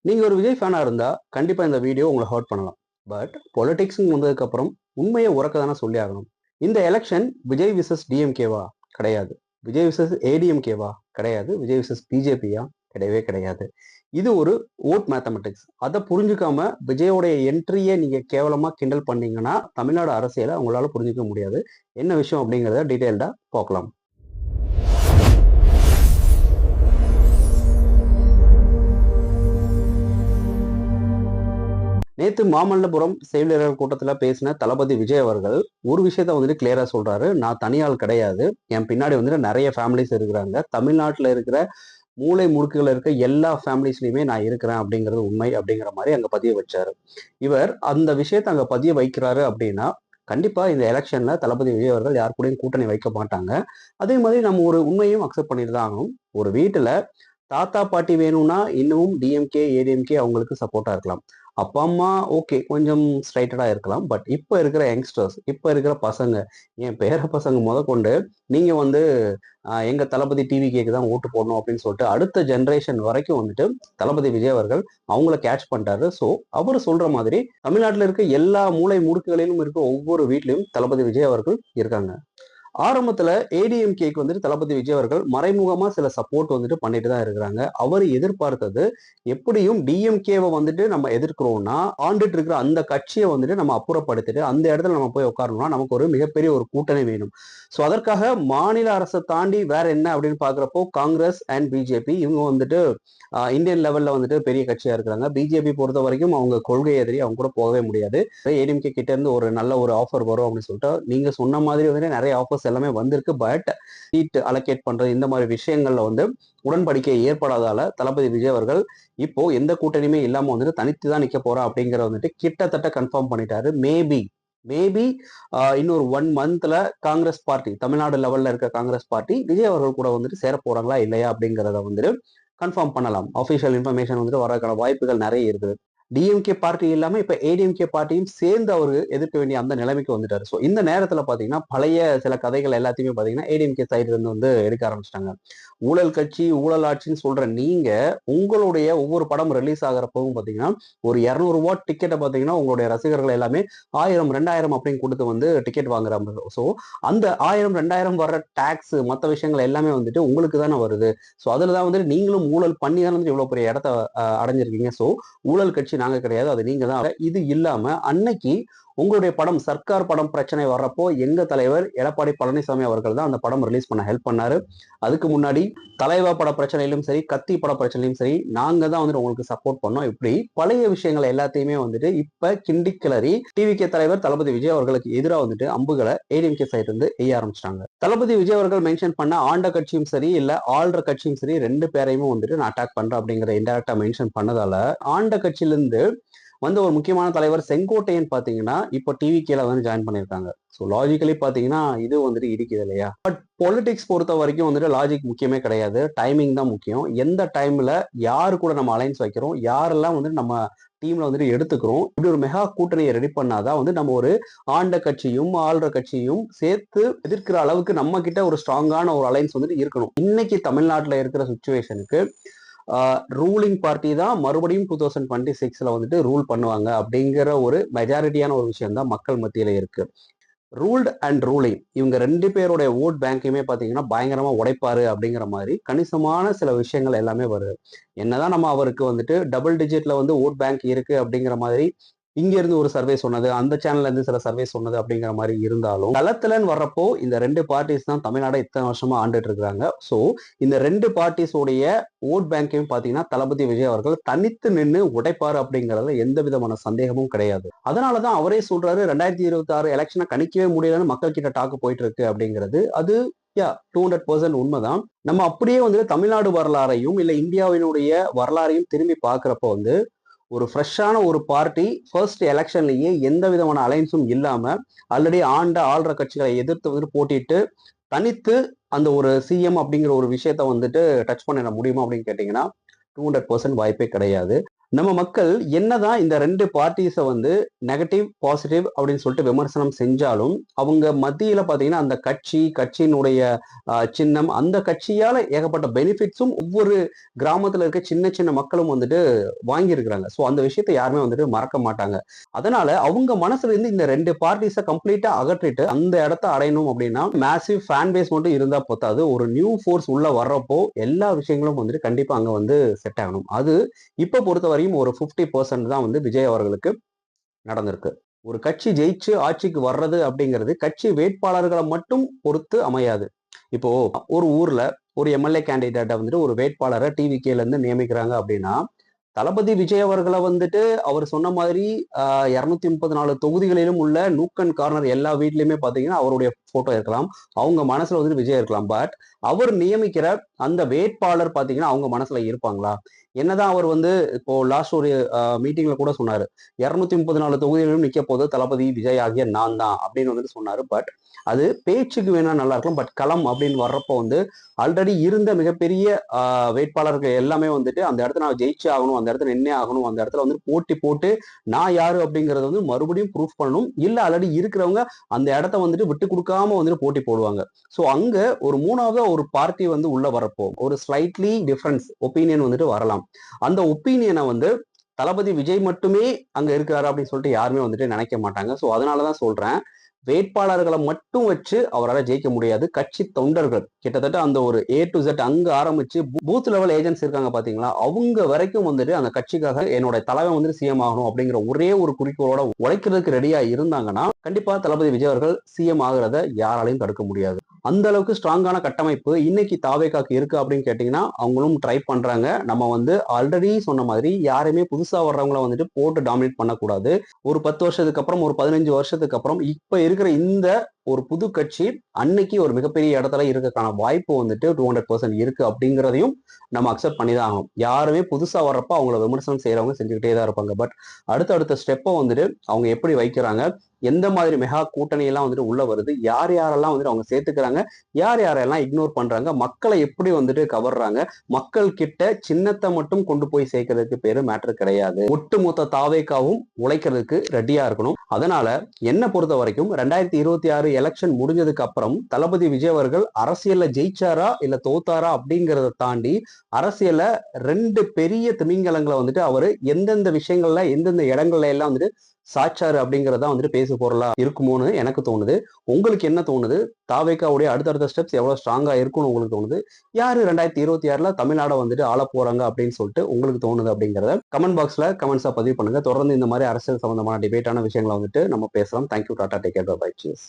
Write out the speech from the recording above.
நீங்க ஒரு விஜய் ஃபேனா இருந்தா கண்டிப்பா இந்த வீடியோ உங்களை ஹர்ட் பண்ணலாம். பட் பொலிட்டிக்ஸ் வந்ததுக்கு அப்புறம் உண்மையை உறக்க தானே சொல்லி ஆகணும். இந்த எலெக்ஷன் விஜய் விசஸ் டிஎம்கேவா? கிடையாது. விஜய் விசஸ் ஏடிஎம்கேவா? கிடையாது. விஜய் விசஸ் பிஜேபியா? கிடையவே கிடையாது. இது ஒரு ஓட் மேத்தமெட்டிக்ஸ். அதை புரிஞ்சுக்காம விஜயோடைய என்ட்ரியை நீங்க கேவலமா கிண்டல் பண்ணீங்கன்னா தமிழ்நாடு அரசியலை உங்களால புரிஞ்சுக்க முடியாது. என்ன விஷயம் அப்படிங்கிறத டீட்டெயில்டா பார்க்கலாம். நேத்து மாமல்லபுரம் செய்தியாளர்கள் கூட்டத்துல பேசின தளபதி விஜய் அவர்கள் ஒரு விஷயத்த வந்துட்டு கிளியரா சொல்றாரு. நான் தனியாள் கிடையாது, என் பின்னாடி வந்துட்டு நிறைய ஃபேமிலிஸ் இருக்கிறாங்க, தமிழ்நாட்டுல இருக்கிற மூளை முடுக்குகள் இருக்க எல்லா ஃபேமிலிஸ்லயுமே நான் இருக்கிறேன் அப்படிங்கிறது உண்மை அப்படிங்கிற மாதிரி அங்க பதிய வச்சாரு. இவர் அந்த விஷயத்த அங்க பதிய வைக்கிறாரு அப்படின்னா கண்டிப்பா இந்த எலெக்ஷன்ல தளபதி விஜய் அவர்கள் யார் கூடயும் கூட்டணி வைக்க மாட்டாங்க. அதே மாதிரி நம்ம ஒரு உண்மையும் அக்செப்ட் பண்ணிட்டு தான் ஆகணும். ஒரு வீட்டுல தாத்தா பாட்டி வேணும்னா இன்னமும் டிஎம்கே ஏடிஎம்கே அவங்களுக்கு சப்போர்ட்டா இருக்கலாம். அப்பா அம்மா ஓகே கொஞ்சம் ஸ்ட்ரைட்டடா இருக்கலாம். பட் இப்ப இருக்கிற யங்ஸ்டர்ஸ், இப்ப இருக்கிற பசங்க, என் பேர பசங்க முதற்கொண்டு நீங்க வந்து எங்க தளபதி டிவிகேக்கு தான் ஓட்டு போடணும் அப்படின்னு சொல்லிட்டு அடுத்த ஜென்ரேஷன் வரைக்கும் வந்துட்டு தளபதி விஜய் அவர்கள் அவங்கள கேட்ச் பண்ணிட்டாரு. ஸோ அவர் சொல்ற மாதிரி தமிழ்நாட்டில் இருக்க எல்லா மூலை முடுக்குகளிலும் இருக்க ஒவ்வொரு வீட்லயும் தளபதி விஜய் அவர்கள் இருக்காங்க. ஆரம்பத்துல ஏடிஎம்கேக்கு வந்துட்டு தளபதி விஜய் அவர்கள் மறைமுகமா சில சப்போர்ட் வந்துட்டு பண்ணிட்டு தான் இருக்கிறாங்க. அவர் எதிர்பார்த்தது எப்படியும் டிஎம்கேவை வந்துட்டு நம்ம எதிர்க்கிறோம்னா ஆண்டுட்டு இருக்கிற அந்த கட்சியை வந்துட்டு நம்ம அப்புறப்படுத்திட்டு அந்த இடத்துல நம்ம போய் உட்காரணும்னா நமக்கு ஒரு மிகப்பெரிய ஒரு கூட்டணி வேணும். ஸோ அதற்காக மாநில அரசை தாண்டி வேற என்ன அப்படின்னு பாக்குறப்போ காங்கிரஸ் அண்ட் பிஜேபி இவங்க வந்துட்டு இந்தியன் லெவல்ல வந்துட்டு பெரிய கட்சியா இருக்கிறாங்க. பிஜேபி பொறுத்த வரைக்கும் அவங்க கொள்கை எதிரி, அவங்க கூட போகவே முடியாது. ஏடிஎம்கே கிட்ட இருந்து ஒரு நல்ல ஒரு ஆஃபர் வரும் அப்படின்னு சொல்லிட்டு நீங்க சொன்ன மாதிரி வந்துட்டு நிறைய ஆஃபர்ஸ் எல்லாமே வந்திருக்கு. பட் சீட் அலோகேட் பண்றது இந்த மாதிரி விஷயங்கள்ல வந்து உடன்படிக்கை ஏற்படாதால தளபதி விஜய் அவர்கள் இப்போ எந்த கூட்டணியுமே இல்லாம வந்துட்டு தனித்து தான் நிக்க போறா அப்படிங்கிற வந்துட்டு கிட்டத்தட்ட கன்ஃபார்ம் பண்ணிட்டாரு. மேபி இன்னொரு 1 மந்த்ல காங்கிரஸ் பார்ட்டி, தமிழ்நாடு லெவல்ல இருக்க காங்கிரஸ் பார்ட்டி விஜய் அவர்கள் கூட வந்துட்டு சேர போறாங்களா இல்லையா அப்படிங்கிறத வந்துட்டு கன்ஃபார்ம் பண்ணலாம். அஃபிஷியல் இன்ஃபர்மேஷன் வந்துட்டு வரக்கான வாய்ப்புகள் நிறைய இருக்குது. டிஎம்கே பார்ட்டி இல்லாம இப்ப ஏடிஎம்கே பார்ட்டியும் சேர்ந்து அவரு எதிர்க்க வேண்டிய அந்த நிலைமைக்கு வந்துட்டாரு. ஸோ இந்த நேரத்துல பாத்தீங்கன்னா பழைய சில கதைகள் எல்லாத்தையுமே பாத்தீங்கன்னா ஏடிஎம்கே சைடு இருந்து வந்து எடுக்க ஆரம்பிச்சிட்டாங்க. ஊழல் கட்சி ஊழல் ஆட்சின்னு சொல்ற நீங்க உங்களுடைய ஒவ்வொரு படம் ரிலீஸ் ஆகிறப்பவும் பாத்தீங்கன்னா ஒரு 200 ரூபாய் டிக்கெட்டை பாத்தீங்கன்னா உங்களுடைய ரசிகர்கள் எல்லாமே 1000 2000 அப்படின்னு கொடுத்து வந்து டிக்கெட் வாங்குறாங்க. ஸோ அந்த 1000 2000 வர்ற டாக்ஸ் மற்ற விஷயங்கள் எல்லாமே வந்துட்டு உங்களுக்கு தானே வருது. ஸோ அதுலதான் வந்துட்டு நீங்களும் ஊழல் பண்ணி தானே வந்து இவ்வளவு பெரிய இடத்த அடைஞ்சிருக்கீங்க. ஸோ ஊழல் கட்சி நாங்க கிடையாது, அது நீங்க தான். இது இல்லாம அன்னைக்கு உங்களுடைய படம் சர்க்கார் படம் பிரச்சனை வர்றப்போ எங்க தலைவர் எடப்பாடி பழனிசாமி அவர்கள் தான் அந்த படம் ரிலீஸ் பண்ண ஹெல்ப் பண்ணாரு. அதுக்கு முன்னாடி தலைவா பட பிரச்சனையிலும் சரி, கத்தி பட பிரச்சனையிலும் சரி, நாங்க தான் வந்துட்டு உங்களுக்கு சப்போர்ட் பண்ணோம். இப்படி பழைய விஷயங்கள் எல்லாத்தையுமே வந்துட்டு இப்ப கிண்டி கிளறி டிவிகே தலைவர் தளபதி விஜய் அவர்களுக்கு எதிராக வந்துட்டு அம்புகளை ஏடிஎம்கே சைடு இருந்து எய்ய ஆரம்பிச்சிட்டாங்க. தளபதி விஜய் அவர்கள் மென்ஷன் பண்ண ஆண்ட கட்சியும் சரி இல்ல ஆள்ற கட்சியும் சரி ரெண்டு பேரையுமே வந்துட்டு நான் அட்டாக் பண்றேன் அப்படிங்கிற இன்டெரக்டா மென்ஷன் பண்ணதால ஆண்ட கட்சியிலிருந்து வந்து ஒரு முக்கியமான தலைவர் செங்கோட்டையன் பாத்தீங்கன்னா இப்போ டிவிகேல வந்து ஜாயின் பண்ணியிருக்காங்க. ஸோ லாஜிக்கலி பாத்தீங்கன்னா இது வந்துட்டு இடிக்குது இல்லையா? பட் பொலிட்டிக்ஸ் பொறுத்த வரைக்கும் வந்துட்டு லாஜிக் முக்கியமே கிடையாது, டைமிங் தான் முக்கியம். எந்த டைம்ல யாரு கூட நம்ம அலைன்ஸ் வைக்கிறோம், யாரெல்லாம் வந்துட்டு நம்ம டீம்ல வந்துட்டு எடுத்துக்கிறோம், இப்படி ஒரு மெகா கூட்டணியை ரெடி பண்ணாதான் வந்து நம்ம ஒரு ஆண்ட கட்சியும் ஆள்ற கட்சியும் சேர்த்து எதிர்க்கிற அளவுக்கு நம்ம கிட்ட ஒரு ஸ்ட்ராங்கான ஒரு அலைன்ஸ் வந்துட்டு இருக்கணும். இன்னைக்கு தமிழ்நாட்டில் இருக்கிற சுச்சுவேஷனுக்கு ரூலிங் பார்ட்டி தான் மறுபடியும் 2026ல வந்துட்டு ரூல் பண்ணுவாங்க அப்படிங்கிற ஒரு மெஜாரிட்டியான ஒரு விஷயம் தான் மக்கள் மத்தியில இருக்கு. ரூல்ட் அண்ட் ரூலிங் இவங்க ரெண்டு பேருடைய ஓட் பேங்கையுமே பாத்தீங்கன்னா பயங்கரமா உடைப்பாரு அப்படிங்கிற மாதிரி கணிசமான சில விஷயங்கள் எல்லாமே வருது. என்னதான் நம்ம அவருக்கு வந்துட்டு டபுள் டிஜிட்ல வந்து ஓட் பேங்க் இருக்கு அப்படிங்கிற மாதிரி இங்க இருந்து ஒரு சர்வே சொன்னது, அந்த சேனல்ல இருந்து சில சர்வே சொன்னது அப்படிங்கிற மாதிரி இருந்தாலும் களத்துலன்னு வர்றப்போ இந்த ரெண்டு பார்ட்டிஸ் தான் தமிழ்நாடு இத்தனை வருஷமா ஆண்டுட்டு இருக்கிறாங்க. ஸோ இந்த ரெண்டு பார்ட்டிஸோடைய ஓட் பேங்கையும் பாத்தீங்கன்னா தளபதி விஜய் அவர்கள் தனித்து நின்று உடைப்பாரு அப்படிங்கறதுல எந்த விதமான சந்தேகமும் கிடையாது. அதனாலதான் அவரே சொல்றாரு 2026 எலெக்ஷனை கணிக்கவே முடியலன்னு மக்கள் கிட்ட டாக்கு போயிட்டு இருக்கு அப்படிங்கிறது. அது 200% உண்மைதான். நம்ம அப்படியே வந்துட்டு தமிழ்நாடு வரலாறையும் இல்ல இந்தியாவினுடைய வரலாறையும் திரும்பி பார்க்கிறப்போ வந்து ஒரு ஃப்ரெஷ்ஷான ஒரு பார்ட்டி ஃபர்ஸ்ட் எலெக்ஷன்லயே எந்த விதமான அலைன்ஸும் இல்லாம ஆல்ரெடி ஆள்ற கட்சிகளை எதிர்த்து வந்துட்டு போட்டிட்டு தனித்து அந்த ஒரு சிஎம் அப்படிங்கிற ஒரு விஷயத்த வந்துட்டு டச் பண்ணிட முடியுமா அப்படின்னு கேட்டீங்கன்னா 200% வாய்ப்பே கிடையாது. நம்ம மக்கள் என்னதான் இந்த 2 பார்ட்டிஸ வந்து நெகட்டிவ், பாசிட்டிவ் அப்படின்னு சொல்லிட்டு விமர்சனம் செஞ்சாலும், அவங்க மத்தியில பார்த்தீங்கன்னா, அந்த கட்சி, கட்சியினுடைய சின்னம், அந்த கட்சியால ஏகப்பட்ட பெனிஃபிட்ஸும் ஒவ்வொரு கிராமத்துல இருக்க சின்ன சின்ன மக்களும் வந்துட்டு வாங்கியிருக்கிறாங்க. ஸோ அந்த விஷயத்த யாருமே வந்துட்டு மறக்க மாட்டாங்க. அதனால அவங்க மனசுல இருந்து இந்த 2 பார்ட்டிஸ கம்ப்ளீட்டா அகற்றிட்டு, அந்த இடத்த அடையணும் அப்படின்னா, மேசிவ் ஃபேன் பேஸ் மட்டும் இருந்தா பத்தாது. ஒரு நியூ ஃபோர்ஸ் உள்ள வர்றப்போ, எல்லா விஷயங்களும் வந்துட்டு கண்டிப்பா அங்க வந்து செட் ஆகணும். அது இப்ப பொறுத்தவரையும் ஒரு 50% தான் வந்து விஜய் அவர்களுக்கு நடந்திருக்கு. ஒரு கட்சி ஜெயிச்சு ஆட்சிக்கு வர்றது அப்படிங்கிறது கட்சி வேட்பாளர்களை மட்டும் பொறுத்து அமையாது. இப்போ ஒரு ஊர்ல ஒரு எம்எல்ஏ கேண்டிடேட்டை வந்துட்டு ஒரு வேட்பாளரை டிவிகேல இருந்து நியமிக்கிறாங்க அப்படின்னா, தளபதி விஜய் அவர்களை வந்துட்டு அவர் சொன்ன மாதிரி 234 தொகுதிகளிலும் உள்ள நூக் அண்ட் கார்னர் எல்லா வீட்லயுமே பாத்தீங்கன்னா அவருடைய போட்டோ இருக்கலாம். அவங்க மனசுல வந்துட்டு விஜய் இருக்கலாம். பட் அவர் நியமிக்கிற அந்த வேட்பாளர் பாத்தீங்கன்னா அவங்க மனசுல இருப்பாங்களா? என்னதான் அவர் வந்து இப்போ லாஸ்ட் ஒரு மீட்டிங்ல கூட சொன்னாரு, 234 தொகுதிகளிலும் நிக்க போது தளபதி விஜய் ஆகிய நான் தான் அப்படின்னு வந்துட்டு சொன்னாரு. பட் அது பேச்சுக்கு வேணா நல்லா இருக்கலாம். பட் களம் அப்படின்னு வர்றப்போ வந்து ஆல்ரெடி இருந்த மிகப்பெரிய வேட்பாளர்கள் எல்லாமே வந்துட்டு அந்த இடத்துல நான் ஜெயிச்சே ஆகணும், அந்த இடத்துல நின்னே ஆகணும், அந்த இடத்துல வந்து போட்டி போட்டு நான் யாரு அப்படிங்கறத வந்து மறுபடியும் ப்ரூஃப் பண்ணணும். இல்ல ஆல்ரெடி இருக்கிறவங்க அந்த இடத்த வந்துட்டு விட்டு கொடுக்காம வந்துட்டு போட்டி போடுவாங்க. ஸோ அங்க ஒரு மூணாவது ஒரு பார்ட்டி வந்து உள்ள வரப்போ ஒரு ஸ்லைட்லி டிஃபரன்ஸ் ஒப்பீனியன் வந்துட்டு வரலாம். அந்த ஒப்பீனியனை வந்து தளபதி விஜய் மட்டுமே அங்க இருக்கிறாரு அப்படின்னு சொல்லிட்டு யாருமே வந்துட்டு நினைக்க மாட்டாங்க. ஸோ அதனாலதான் சொல்றேன், வேட்பாளர்களை மட்டும் வச்சு அவரால் ஜெயிக்க முடியாது. கட்சி தொண்டர்கள் கிட்டத்தட்ட அந்த ஒரு A to Z அங்க ஆரம்பிச்சு பூத் லெவல் ஏஜென்ட்ஸ் இருக்காங்க பாத்தீங்களா, அவங்க வரைக்கும் வந்துட்டு அந்த கட்சிக்காக என்னோட தலைவன் வந்துட்டு சிஎம் ஆகணும் அப்படிங்கிற ஒரே ஒரு குறிக்கோளோட உழைக்கிறதுக்கு ரெடியா இருந்தாங்கன்னா கண்டிப்பா தளபதி விஜய் அவர்கள் சிஎம் ஆகிறத யாராலையும் தடுக்க முடியாது. அந்த அளவுக்கு ஸ்ட்ராங்கான கட்டமைப்பு இன்னைக்கு தாவேகாக்கு இருக்கு அப்படின்னு கேட்டீங்கன்னா அவங்களும் ட்ரை பண்றாங்க. நம்ம வந்து ஆல்ரெடி சொன்ன மாதிரி யாருமே புதுசா வர்றவங்கள வந்துட்டு போட்டு டாமினேட் பண்ணக்கூடாது. ஒரு 10 வருஷத்துக்கு அப்புறம் ஒரு 15 வருஷத்துக்கு அப்புறம் இப்ப இருக்கிற இந்த ஒரு புது கட்சி அன்னைக்கு ஒரு மிகப்பெரிய இடத்துல இருக்கக்கான வாய்ப்பு வந்துட்டு 200% இருக்கு அப்படிங்கிறதையும் நம்ம அக்செப்ட் பண்ணி தான் ஆகணும். யாருமே புதுசா வர்றப்ப அவங்கள விமர்சனம் செய்யறவங்க செஞ்சுக்கிட்டே தான் இருப்பாங்க. பட் அடுத்த ஸ்டெப்பை வந்துட்டு அவங்க எப்படி வைக்கிறாங்க, எந்த மாதிரி மெகா கூட்டணி எல்லாம் வந்துட்டு உள்ள வருது, யார் யாரெல்லாம் வந்துட்டு அவங்க சேர்த்துக்கிறாங்க, யார் யாரெல்லாம் இக்னோர் பண்றாங்க, மக்களை எப்படி வந்துட்டு கவர்றாங்க, மக்கள் கிட்ட சின்னத்தை மட்டும் கொண்டு போய் சேர்க்கறதுக்கு பேரு மேட்டர் கிடையாது. ஒட்டுமொத்த தாவேக்காவும் உழைக்கிறதுக்கு ரெடியா இருக்கணும். அதனால என்ன பொறுத்த வரைக்கும் 2026 எலெக்ஷன் முடிஞ்சதுக்கு அப்புறம் தளபதி விஜய் அவர்கள் அரசியல்ல ஜெயிச்சாரா இல்ல தோத்தாரா அப்படிங்கறத தாண்டி அரசியல்ல 2 பெரிய திமிங்கலங்களை வந்துட்டு அவரு எந்தெந்த விஷயங்கள்ல எந்தெந்த இடங்கள்ல எல்லாம் வந்துட்டு சாச்சாரு அப்படிங்கறதா வந்துட்டு பேசு பொருளா இருக்குமோன்னு எனக்கு தோணுது. உங்களுக்கு என்ன தோணுது? தாவேக்காவுடைய அடுத்தடுத்த ஸ்டெப்ஸ் எவ்வளவு ஸ்ட்ராங்கா இருக்கும்னு உங்களுக்கு தோணுது? யாரு 2026ல தமிழ்நாட வந்துட்டு ஆள போறாங்க அப்படின்னு சொல்லிட்டு உங்களுக்கு தோணுது அப்படிங்கறத கமெண்ட் பாக்ஸ்ல கமெண்ட்ஸா பதிவு பண்ணுங்க. தொடர்ந்து இந்த மாதிரி அரசியல் சம்பந்தமான டிபேட்டான விஷயங்களை வந்துட்டு நம்ம பேசலாம். Thank you, tata, take care, bye, cheese.